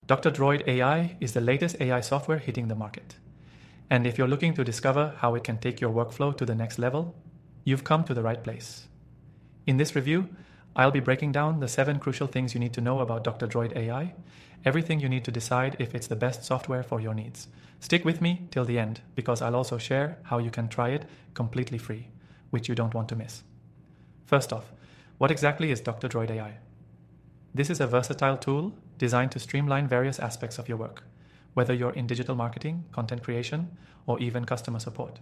Dr. Droid AI is the latest AI software hitting the market. And if you're looking to discover how it can take your workflow to the next level, you've come to the right place. In this review, I'll be breaking down the 7 crucial things you need to know about Dr. Droid AI, everything you need to decide if it's the best software for your needs. Stick with me till the end, because I'll also share how you can try it completely free, which you don't want to miss. First off, what exactly is Dr. Droid AI? This is a versatile tool designed to streamline various aspects of your work, whether you're in digital marketing, content creation, or even customer support.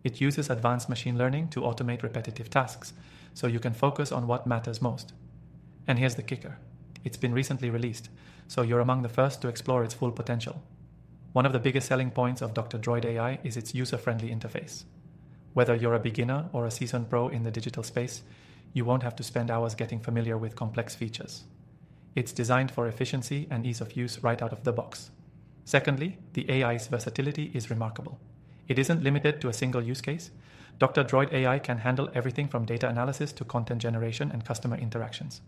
It uses advanced machine learning to automate repetitive tasks, so you can focus on what matters most. And here's the kicker. It's been recently released, so you're among the first to explore its full potential. One of the biggest selling points of Dr. Droid AI is its user-friendly interface. Whether you're a beginner or a seasoned pro in the digital space, you won't have to spend hours getting familiar with complex features. It's designed for efficiency and ease of use right out of the box. Secondly, the AI's versatility is remarkable. It isn't limited to a single use case. Dr. Droid AI can handle everything from data analysis to content generation and customer interactions.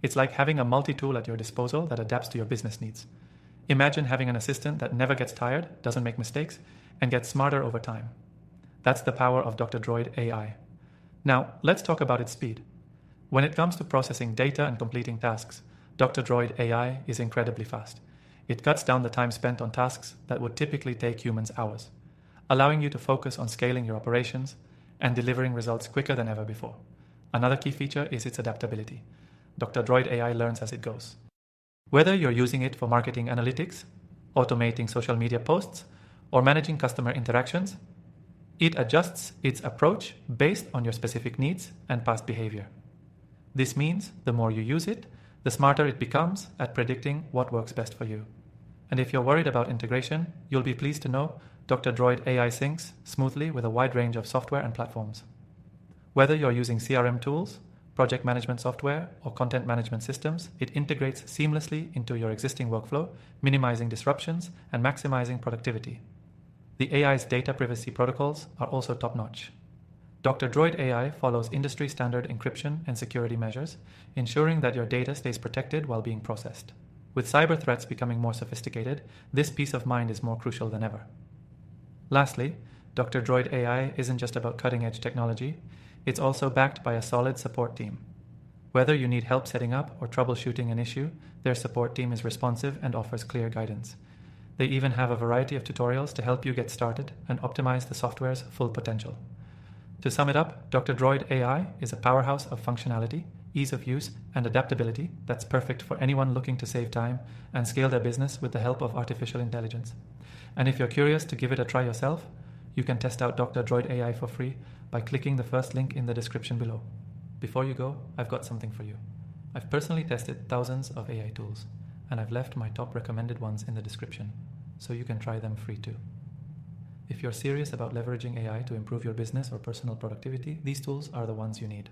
It's like having a multi-tool at your disposal that adapts to your business needs. Imagine having an assistant that never gets tired, doesn't make mistakes, and gets smarter over time. That's the power of Dr. Droid AI. Now, let's talk about its speed. When it comes to processing data and completing tasks, Dr. Droid AI is incredibly fast. It cuts down the time spent on tasks that would typically take humans hours, allowing you to focus on scaling your operations and delivering results quicker than ever before. Another key feature is its adaptability. Dr. Droid AI learns as it goes. Whether you're using it for marketing analytics, automating social media posts, or managing customer interactions, it adjusts its approach based on your specific needs and past behavior. This means the more you use it, the smarter it becomes at predicting what works best for you. And if you're worried about integration, you'll be pleased to know Dr. Droid AI syncs smoothly with a wide range of software and platforms. Whether you're using CRM tools, project management software, or content management systems, it integrates seamlessly into your existing workflow, minimizing disruptions and maximizing productivity. The AI's data privacy protocols are also top-notch. Dr. Droid AI follows industry-standard encryption and security measures, ensuring that your data stays protected while being processed. With cyber threats becoming more sophisticated, this peace of mind is more crucial than ever. Lastly, Dr. Droid AI isn't just about cutting-edge technology, it's also backed by a solid support team. Whether you need help setting up or troubleshooting an issue, their support team is responsive and offers clear guidance. They even have a variety of tutorials to help you get started and optimize the software's full potential. To sum it up, Dr. Droid AI is a powerhouse of functionality, ease of use, and adaptability that's perfect for anyone looking to save time and scale their business with the help of artificial intelligence. And if you're curious to give it a try yourself, you can test out Dr. Droid AI for free by clicking the first link in the description below. Before you go, I've got something for you. I've personally tested thousands of AI tools, and I've left my top recommended ones in the description, so you can try them free too. If you're serious about leveraging AI to improve your business or personal productivity, these tools are the ones you need.